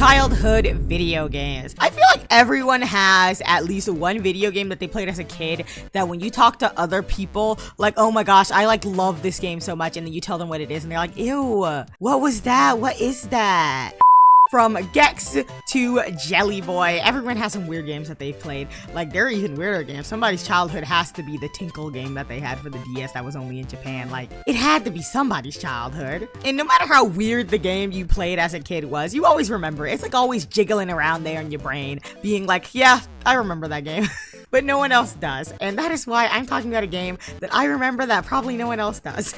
childhood video games. I feel like everyone has at least one video game that they played as a kid that when you talk to other people, like, oh my gosh, I like love this game so much, and then you tell them what it is and they're like, ew, what was that? What is that? From Gex to Jelly Boy, everyone has some weird games that they've played. Like, there are even weirder games. Somebody's childhood has to be the Tinkle game that they had for the DS that was only in Japan. Like, it had to be somebody's childhood. And no matter how weird the game you played as a kid was, you always remember it. It's like always jiggling around there in your brain, being like, yeah, I remember that game. But no one else does. And that is why I'm talking about a game that I remember that probably no one else does.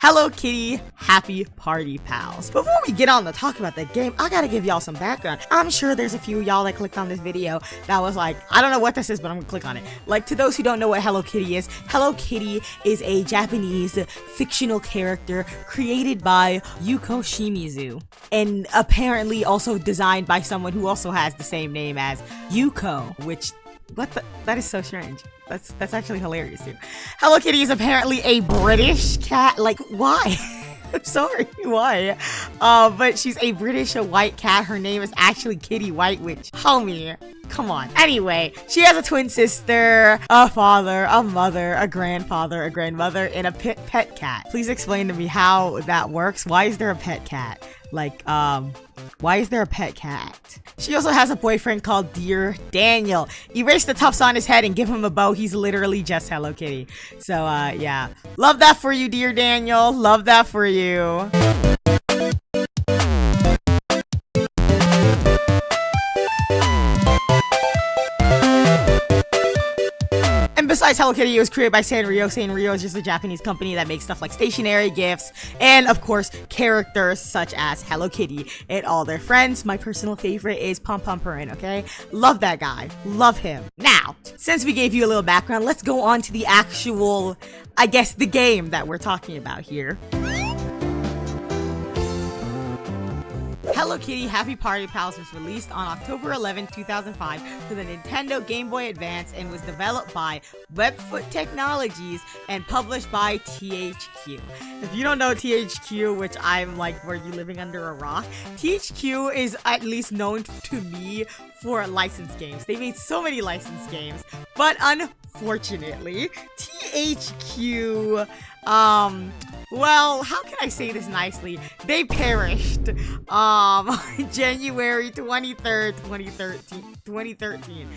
Hello Kitty Happy Party Pals. Before we get on to talk about that game, I gotta give y'all some background. I'm sure there's a few of y'all that clicked on this video that was like, I don't know what this is, but I'm gonna click on it. Like, to those who don't know what Hello Kitty is a Japanese fictional character created by Yuko Shimizu, and apparently also designed by someone who also has the same name as Yuko, which, that is so strange. That's actually hilarious too. Hello Kitty is apparently a British cat. Like, why? I'm sorry, why? But she's a British white cat. Her name is actually Kitty White, which, homie, come on. Anyway, she has a twin sister, a father, a mother, a grandfather, a grandmother, and a pet cat. Please explain to me how that works. Why is there a pet cat? Like, why is there a pet cat? She also has a boyfriend called Dear Daniel. Erase the tufts on his head and give him a bow. He's literally just Hello Kitty. So, yeah. Love that for you, Dear Daniel. Love that for you. Besides Hello Kitty, it was created by Sanrio. Sanrio is just a Japanese company that makes stuff like stationery, gifts, and of course, characters such as Hello Kitty and all their friends. My personal favorite is Pom Pom Purin, okay? Love that guy. Love him. Now, since we gave you a little background, let's go on to the actual, I guess, the game that we're talking about here. Hello Kitty Happy Party Pals was released on October 11, 2005 for the Nintendo Game Boy Advance and was developed by Webfoot Technologies and published by THQ. If you don't know THQ, which I'm like, were you living under a rock? THQ is at least known to me for licensed games. They made so many licensed games, but unfortunately, THQ, well, how can I say this nicely? They perished, January 23rd, 2013.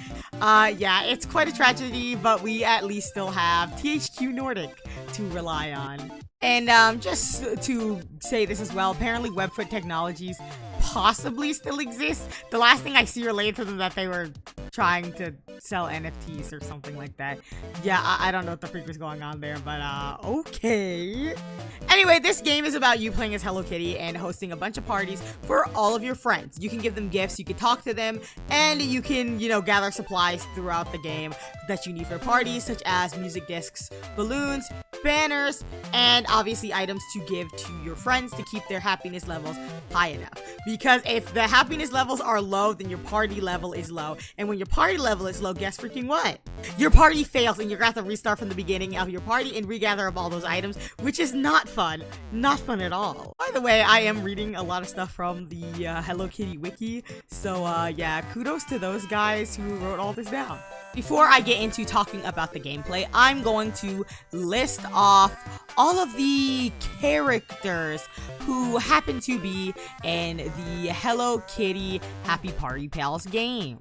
Yeah, it's quite a tragedy, but we at least still have THQ Nordic to rely on. And just to say this as well, apparently Webfoot Technologies possibly still exists. The last thing I see related to them that they were trying to sell NFTs or something like that. Yeah, I don't know what the freak was going on there, but okay. Anyway, this game is about you playing as Hello Kitty and hosting a bunch of parties for all of your friends. You can give them gifts, you can talk to them, and you can, you know, gather supplies throughout the game that you need for parties, such as music discs, balloons, banners, and obviously items to give to your friends to keep their happiness levels high enough. Because if the happiness levels are low, then your party level is low. And when your party level is low, guess freaking what? Your party fails and you're gonna have to restart from the beginning of your party and regather up all those items, which is not fun. Not fun at all. By the way, I am reading a lot of stuff from the Hello Kitty wiki. So yeah, kudos to those guys who wrote all this down. Before I get into talking about the gameplay, I'm going to list off all of the characters who happen to be in the Hello Kitty Happy Party Pals game.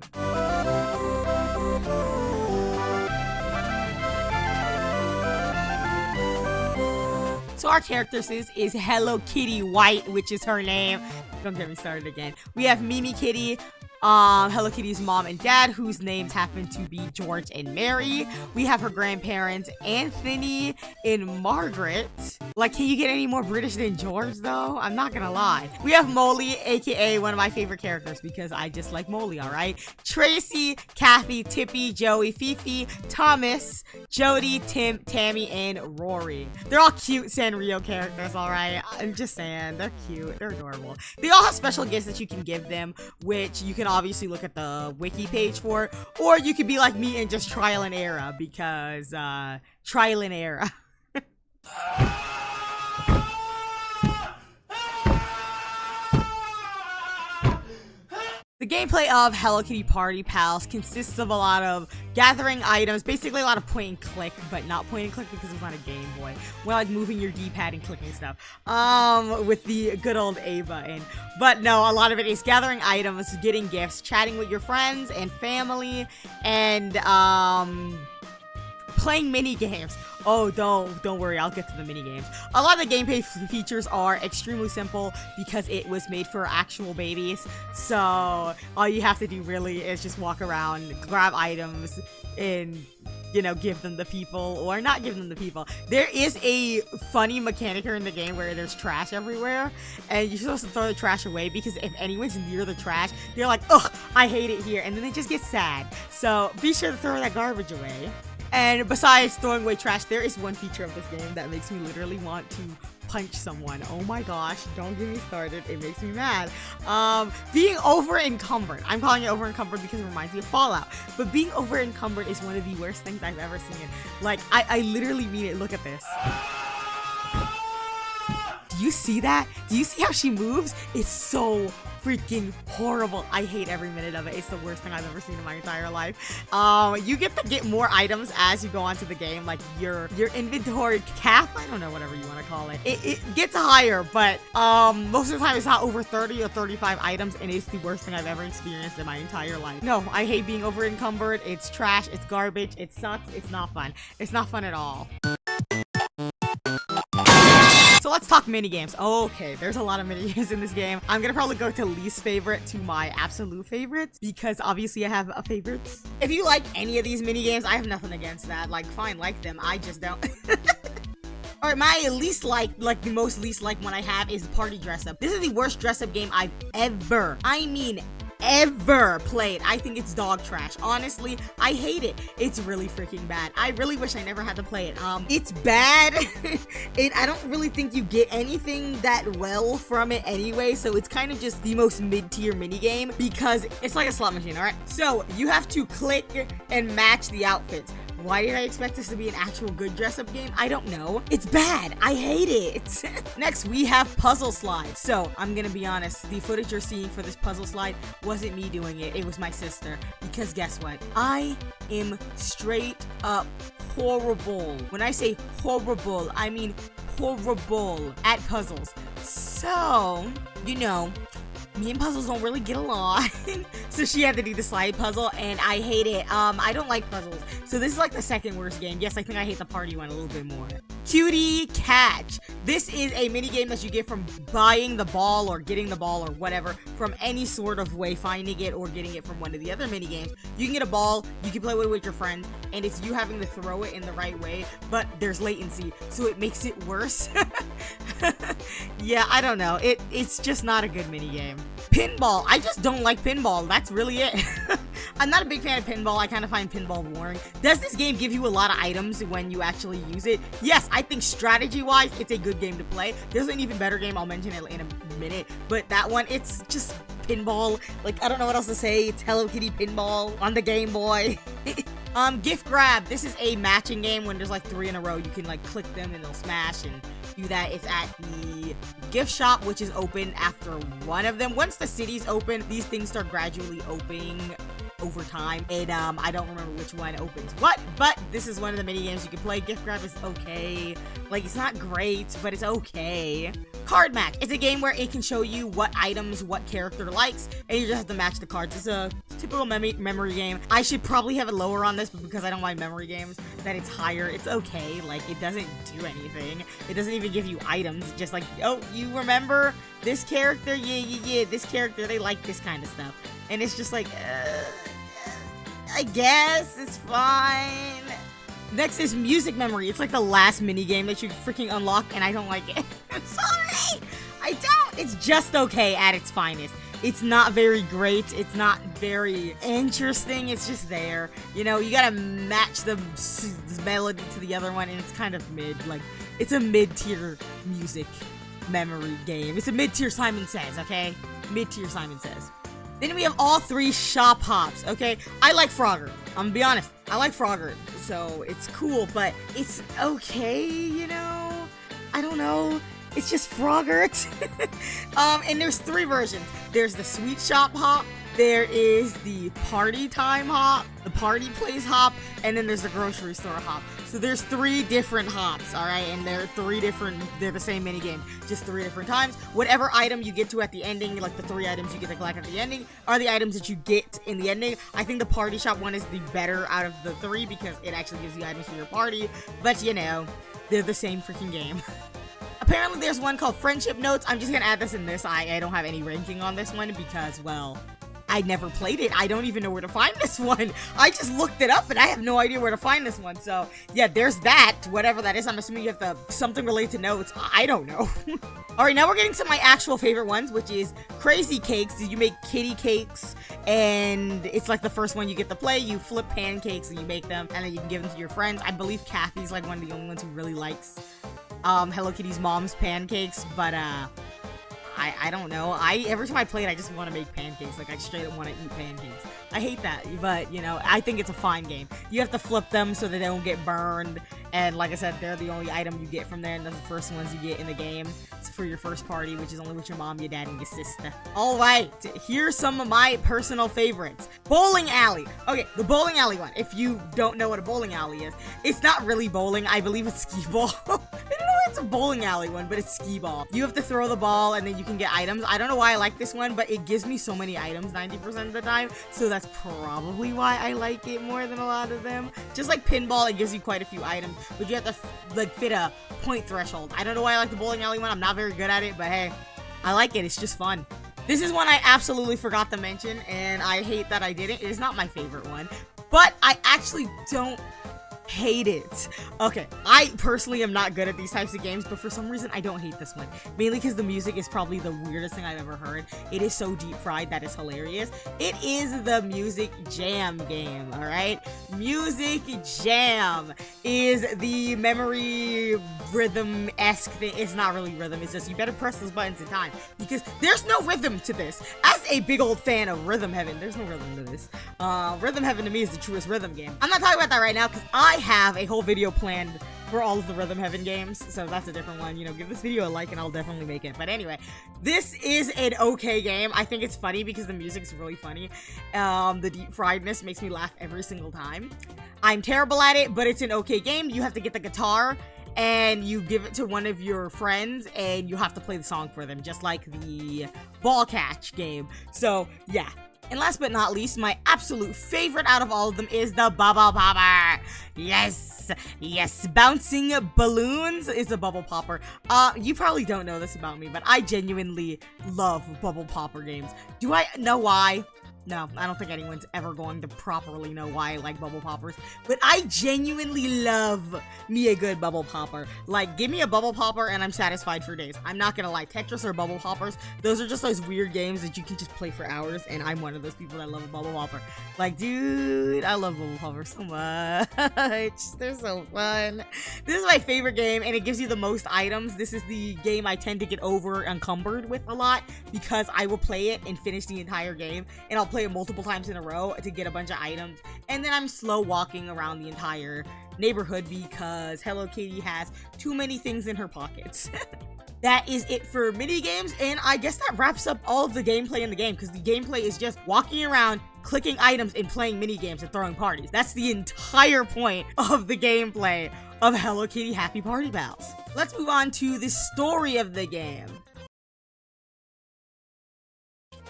So our characters is Hello Kitty White, which is her name. Don't get me started again. We have Mimi Kitty, Hello Kitty's mom and dad, whose names happen to be George and Mary. We have her grandparents, Anthony and Margaret. Like, can you get any more British than George, though? I'm not gonna lie. We have Molly, aka one of my favorite characters because I just like Molly, alright? Tracy, Kathy, Tippy, Joey, Fifi, Thomas, Jody, Tim, Tammy, and Rory. They're all cute Sanrio characters, alright? I'm just saying, they're cute, they're adorable. They all have special gifts that you can give them, which you can obviously look at the wiki page for, or you could be like me and just trial and error, because trial and error. The gameplay of Hello Kitty Party Pals consists of a lot of gathering items, basically a lot of point and click, but not point and click because it's not a Game Boy. More like moving your D-pad and clicking stuff, with the good old A button. But no, a lot of it is gathering items, getting gifts, chatting with your friends and family, and playing mini games. Oh, don't worry, I'll get to the mini games. A lot of the gameplay features are extremely simple because it was made for actual babies. So all you have to do really is just walk around, grab items, and give them to people, or not give them to people. There is a funny mechanic here in the game where there's trash everywhere, and you're supposed to throw the trash away because if anyone's near the trash, they're like, ugh, I hate it here, and then they just get sad. So be sure to throw that garbage away. And besides throwing away trash, there is one feature of this game that makes me literally want to punch someone. Oh my gosh, don't get me started. It makes me mad. Being over encumbered. I'm calling it over encumbered because it reminds me of Fallout. But being over encumbered is one of the worst things I've ever seen. Like, I literally mean it. Look at this. Do you see that? Do you see how she moves? It's so freaking horrible. I hate every minute of it. It's the worst thing I've ever seen in my entire life. You get to get more items as you go onto the game, like your inventory cap. I don't know, whatever you want to call it. It gets higher, but most of the time it's not over 30 or 35 items, and it's the worst thing I've ever experienced in my entire life. No, I hate being over encumbered. It's trash. It's garbage. It sucks. It's not fun. It's not fun at all. So let's talk minigames. Okay, there's a lot of minigames in this game. I'm gonna probably go to least favorite to my absolute favorites because obviously I have favorites. If you like any of these minigames, I have nothing against that. Like, fine, like them. I just don't. Alright, my least like the most least like one I have is Party Dress Up. This is the worst dress up game I've ever played. I think it's dog trash. Honestly, I hate it. It's really freaking bad. I really wish I never had to play it. It's bad. I don't really think you get anything that well from it anyway, so it's kind of just the most mid-tier minigame because it's like a slot machine, alright? So, you have to click and match the outfits. Why did I expect this to be an actual good dress-up game? I don't know. It's bad. I hate it. Next, we have Puzzle Slide. So, I'm gonna be honest. The footage you're seeing for this puzzle slide wasn't me doing it. It was my sister. Because guess what? I am straight up horrible. When I say horrible, I mean horrible at puzzles. So, me and puzzles don't really get along. So she had to do the slide puzzle, and I hate it. I don't like puzzles. So this is like the second worst game. Yes, I think I hate the party one a little bit more. Cutie Catch. This is a mini game that you get from buying the ball or getting the ball or whatever from any sort of way, finding it or getting it from one of the other mini games. You can get a ball, you can play with your friend, and it's you having to throw it in the right way, but there's latency, so it makes it worse. Yeah, I don't know. It's just not a good mini game. Pinball. I just don't like pinball. That's really it. I'm not a big fan of pinball. I kind of find pinball boring. Does this game give you a lot of items when you actually use it? Yes, I think strategy-wise, it's a good game to play. There's an even better game. I'll mention it in a minute. But that one, it's just pinball. Like, I don't know what else to say. It's Hello Kitty pinball on the Game Boy. Gift grab. This is a matching game. When there's like 3 in a row, you can like click them and they'll smash and do that. It's at the gift shop, which is open after one of them. Once the city's open, these things start gradually opening over time, and I don't remember which one opens what, but this is one of the mini games you can play. Gift grab is okay. Like, it's not great, but it's okay. Card match. It's a game where it can show you what items what character likes, and you just have to match the cards. It's a typical memory game. I should probably have it lower on this, but because I don't like memory games, that it's higher. It's okay. Like, it doesn't do anything. It doesn't even give you items. It's just like, oh, you remember this character? Yeah. This character, they like this kind of stuff. And it's just like, I guess it's fine. Next is music memory. It's like the last mini game that you freaking unlock, and I don't like it. I'm sorry. I don't. It's just okay at its finest. It's not very great. It's not very interesting. It's just there. You gotta match the melody to the other one, and it's kind of mid. Like, it's a mid-tier music memory game. It's a mid-tier Simon Says, okay? Mid-tier Simon Says. Then we have all 3 shop hops, okay? I like Frogger. I'm gonna be honest. I like Frogger, so it's cool, but it's okay, I don't know. It's just Frogger. And there's 3 versions. There's the sweet shop hop, there is the party time hop, the party place hop, and then there's the grocery store hop. So there's 3 different hops, all right? And they're the same mini game, just 3 different times. Whatever item you get to at the ending, like the 3 items you get to collect at the ending, are the items that you get in the ending. I think the party shop one is the better out of the 3 because it actually gives you items for your party, but you know, they're the same freaking game. Apparently there's one called Friendship Notes. I'm just gonna add this in this. I don't have any ranking on this one because, well, I never played it. I don't even know where to find this one. I just looked it up and I have no idea where to find this one. So yeah, there's that, whatever that is. I'm assuming you have something related to notes. I don't know. All right, now we're getting to my actual favorite ones, which is Crazy Cakes. You make kitty cakes and it's like the first one you get to play. You flip pancakes and you make them and then you can give them to your friends. I believe Kathy's like one of the only ones who really likes Hello Kitty's mom's pancakes, but I don't know. Every time I play it, I just want to make pancakes. Like, I straight up want to eat pancakes. I hate that, but, you know, I think it's a fine game. You have to flip them so that they don't get burned, and like I said, they're the only item you get from there, and that's the first ones you get in the game. It's for your first party, which is only with your mom, your dad, and your sister. Alright, here's some of my personal favorites. Bowling alley. Okay, the bowling alley one. If you don't know what a bowling alley is, it's not really bowling. I believe it's skee ball. I don't know it's a bowling alley one, but it's skee ball. You have to throw the ball and then you can get items. I don't know why I like this one, but it gives me so many items 90% of the time, so that's probably why I like it more than a lot of them. Just like pinball, it gives you quite a few items, but you have to like fit a point threshold. I don't know why I like the bowling alley one. I'm not very good at it, but hey, I like it. It's just fun. This is one I absolutely forgot to mention, and I hate that I didn't. It is not my favorite one, but I actually don't hate it. Okay, I personally am not good at these types of games, but for some reason I don't hate this one. Mainly because the music is probably the weirdest thing I've ever heard. It is so deep fried that it's hilarious. It is the Music Jam game, alright? Music Jam is the memory rhythm-esque thing. It's not really rhythm, it's just you better press those buttons in time because there's no rhythm to this. As a big old fan of Rhythm Heaven, there's no rhythm to this. Rhythm Heaven to me is the truest rhythm game. I'm not talking about that right now because I have a whole video planned for all of the Rhythm Heaven games, so that's a different one. You know, give this video a like and I'll definitely make it. But anyway, this is an okay game. I think it's funny because the music's really funny. The deep friedness makes me laugh every single time. I'm terrible at it, but it's an okay game. You have to get the guitar and you give it to one of your friends and you have to play the song for them, just like the ball catch game. So yeah. And last but not least, my absolute favorite out of all of them is the Bubble Popper. Yes, yes, bouncing balloons is a Bubble Popper. You probably don't know this about me, but I genuinely love Bubble Popper games. Do I know why? No, I don't think anyone's ever going to properly know why I like Bubble Poppers, but I genuinely love me a good Bubble Popper. Like, give me a Bubble Popper and I'm satisfied for days. I'm not gonna lie, Tetris or Bubble Poppers, those are just those weird games that you can just play for hours, and I'm one of those people that love a Bubble Popper. Like, dude, I love Bubble Poppers so much. They're so fun. This is my favorite game, and it gives you the most items. This is the game I tend to get over encumbered with a lot, because I will play it and finish the entire game, and I'll play it multiple times in a row to get a bunch of items, and then I'm slow walking around the entire neighborhood because Hello Kitty has too many things in her pockets. That is it for mini games, and I guess that wraps up all of the gameplay in the game, because the gameplay is just walking around, clicking items, and playing mini games and throwing parties. That's the entire point of the gameplay of Hello Kitty Happy Party Pals. Let's move on to the story of the game.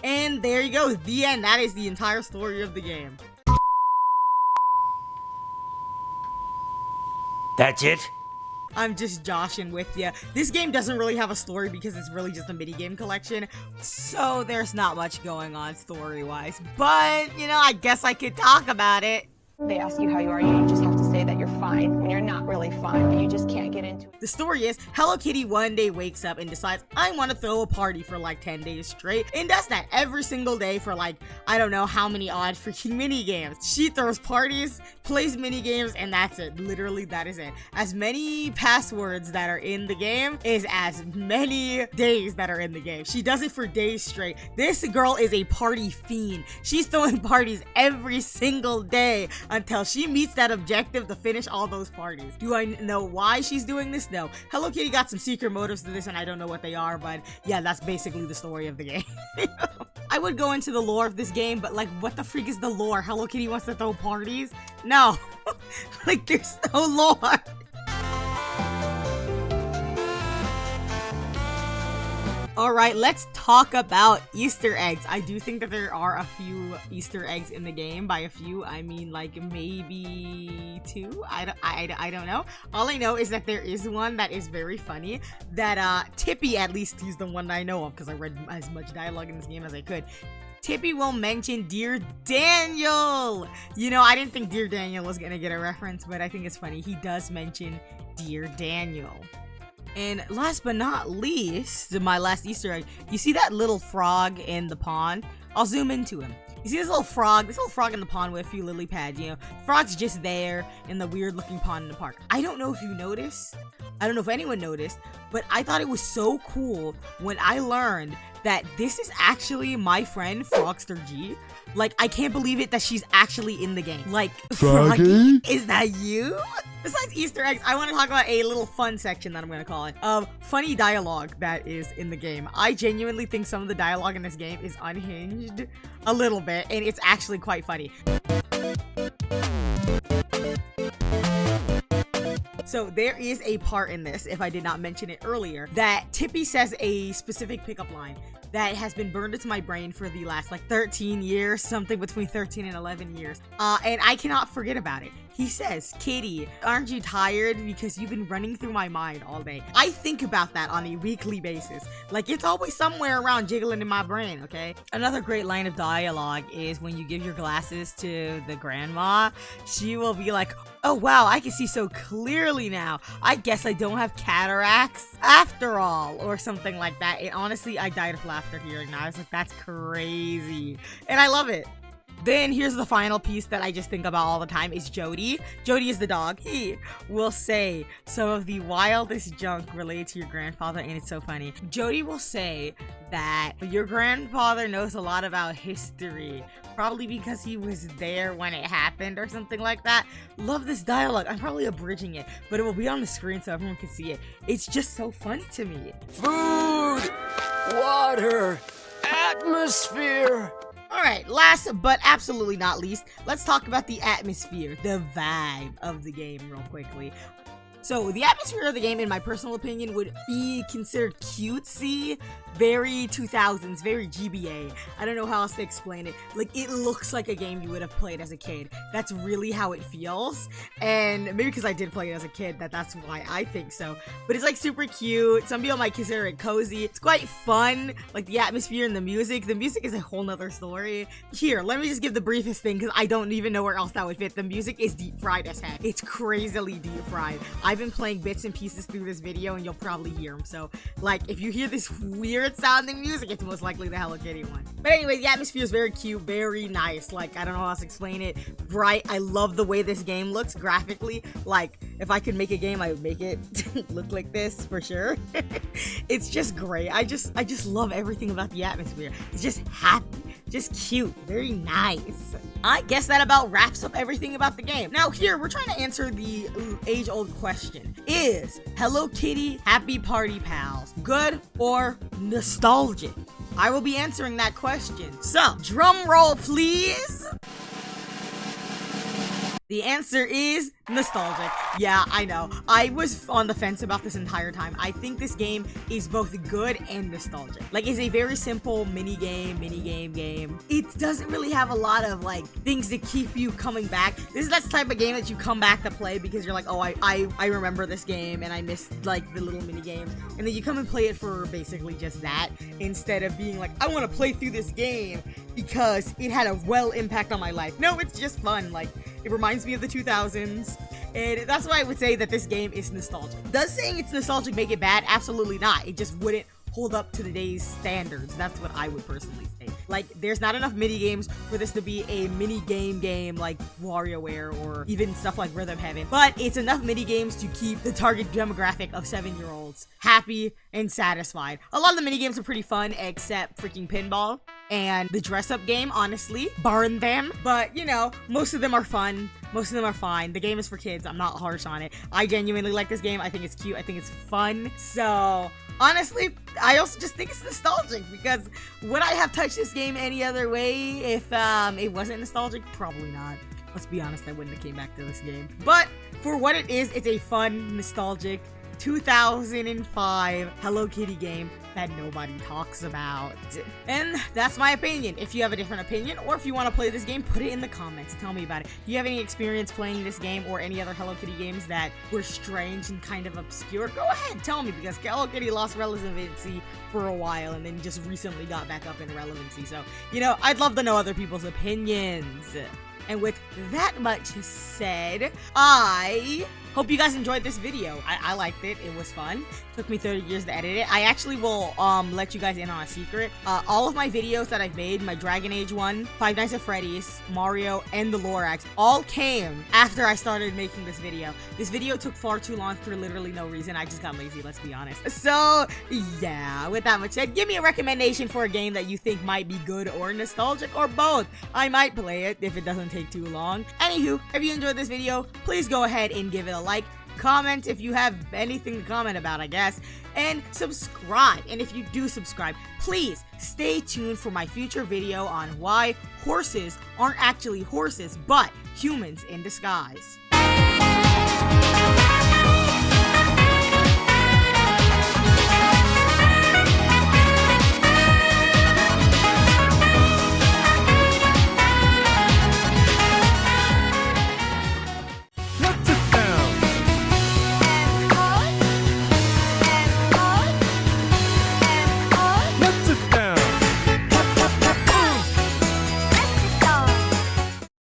And there you go, the end. That is the entire story of the game. That's it? I'm just joshing with you. This game doesn't really have a story because it's really just a minigame collection, so there's not much going on story-wise. But, you know, I guess I could talk about it. They ask you how you are, you just have to say that you're fine when you're not really fine, but you just can't get into it. The story is, Hello Kitty one day wakes up and decides, I want to throw a party for like 10 days straight, and does that every single day for like, I don't know how many odd freaking mini games. She throws parties, plays mini games, and that's it. Literally, that is it. As many passwords that are in the game is as many days that are in the game. She does it for days straight. This girl is a party fiend. She's throwing parties every single day until she meets that objective to finish all those parties. Do I know why she's doing this? No. Hello Kitty got some secret motives to this and I don't know what they are, but yeah, that's basically the story of the game. I would go into the lore of this game, but like, what the freak is the lore? Hello Kitty wants to throw parties? No. Like, there's no lore. Alright, let's talk about Easter eggs. I do think that there are a few Easter eggs in the game. By a few, I mean like maybe 2? I don't know. All I know is that there is one that is very funny that Tippy, at least he's the one that I know of because I read as much dialogue in this game as I could. Tippy will mention Dear Daniel! You know, I didn't think Dear Daniel was gonna get a reference, but I think it's funny. He does mention Dear Daniel. And last but not least, my last Easter egg, you see that little frog in the pond? I'll zoom into him. You see this little frog in the pond with a few lily pads, you know? The frog's just there in the weird looking pond in the park. I don't know if you noticed, I don't know if anyone noticed, but I thought it was so cool when I learned that this is actually my friend Frogster G. Like, I can't believe it that she's actually in the game. Like, Froggy, is that you? Besides Easter eggs, I want to talk about a little fun section that I'm going to call it. Funny dialogue that is in the game. I genuinely think some of the dialogue in this game is unhinged a little bit, and it's actually quite funny. So there is a part in this, if I did not mention it earlier, that Tippy says a specific pickup line that has been burned into my brain for the last like 13 years, something between 13 and 11 years. And I cannot forget about it. He says, Kitty, aren't you tired? Because you've been running through my mind all day. I think about that on a weekly basis. Like, it's always somewhere around jiggling in my brain, okay? Another great line of dialogue is when you give your glasses to the grandma, she will be like, oh wow, I can see so clearly now. I guess I don't have cataracts after all, or something like that. And honestly, I died of laughter hearing that. I was like, that's crazy. And I love it. Then here's the final piece that I just think about all the time is Jody. Jody is the dog. He will say some of the wildest junk related to your grandfather, and it's so funny. Jody will say that your grandfather knows a lot about history, probably because he was there when it happened or something like that. Love this dialogue. I'm probably abridging it, but it will be on the screen so everyone can see it. It's just so funny to me. Food, water, atmosphere. Alright, last but absolutely not least, let's talk about the atmosphere, the vibe of the game real quickly. So, the atmosphere of the game, in my personal opinion, would be considered cutesy, very 2000s, very GBA. I don't know how else to explain it. Like, it looks like a game you would have played as a kid. That's really how it feels. And maybe because I did play it as a kid, that's why I think so. But it's like super cute. Some people might consider it cozy. It's quite fun. Like, the atmosphere and the music. The music is a whole nother story. Here, let me just give the briefest thing because I don't even know where else that would fit. The music is deep fried as heck. It's crazily deep fried. I've been playing bits and pieces through this video and you'll probably hear them. So, like, if you hear this weird sounding music, it's most likely the Hello Kitty one. But anyway, the atmosphere is very cute, very nice. Like, I don't know how else to explain it. Bright. I love the way this game looks graphically. Like, if I could make a game, I would make it look like this for sure. It's just great. I just love everything about the atmosphere. It's just happy. Just cute, very nice. I guess that about wraps up everything about the game. Now here, we're trying to answer the age-old question. Is Hello Kitty Happy Party Pals good or nostalgic? I will be answering that question. So, drum roll please. The answer is nostalgic. Yeah, I know. I was on the fence about this entire time. I think this game is both good and nostalgic. Like, it's a very simple mini game game. It doesn't really have a lot of, like, things to keep you coming back. This is that type of game that you come back to play because you're like, oh, I remember this game and I missed, like, the little mini games. And then you come and play it for basically just that instead of being like, I want to play through this game because it had a well impact on my life. No, it's just fun. Like, it reminds me of the 2000s, and that's why I would say that this game is nostalgic. Does saying it's nostalgic make it bad? Absolutely not. It just wouldn't hold up to today's standards. That's what I would personally say. Like, there's not enough mini games for this to be a mini game like WarioWare or even stuff like Rhythm Heaven, but it's enough mini games to keep the target demographic of 7-year-olds happy and satisfied. A lot of the mini games are pretty fun, except freaking pinball and the dress-up game. Honestly, burn them. But you know, most of them are fun. Most of them are fine. The game is for kids. I'm not harsh on it. I genuinely like this game. I think it's cute. I think it's fun. So honestly, I also just think it's nostalgic, because would I have touched this game any other way if it wasn't nostalgic? Probably not. Let's be honest, I wouldn't have came back to this game. But for what it is, it's a fun, nostalgic 2005 Hello Kitty game that nobody talks about. And that's my opinion. If you have a different opinion, or if you want to play this game, put it in the comments. Tell me about it. Do you have any experience playing this game or any other Hello Kitty games that were strange and kind of obscure? Go ahead, tell me, because Hello Kitty lost relevancy for a while and then just recently got back up in relevancy. So, you know, I'd love to know other people's opinions. And with that much said, I hope you guys enjoyed this video. I liked it. It was fun. Took me 30 years to edit it. I actually will let you guys in on a secret. All of my videos that I've made, my Dragon Age one, Five Nights at Freddy's, Mario, and the Lorax, all came after I started making this video. This video took far too long for literally no reason. I just got lazy, let's be honest. So yeah, with that much said, give me a recommendation for a game that you think might be good or nostalgic, or both. I might play it if it doesn't take too long. Anywho, if you enjoyed this video, please go ahead and give it a like. Comment if you have anything to comment about, I guess, and subscribe. And if you do subscribe, please stay tuned for my future video on why horses aren't actually horses but humans in disguise.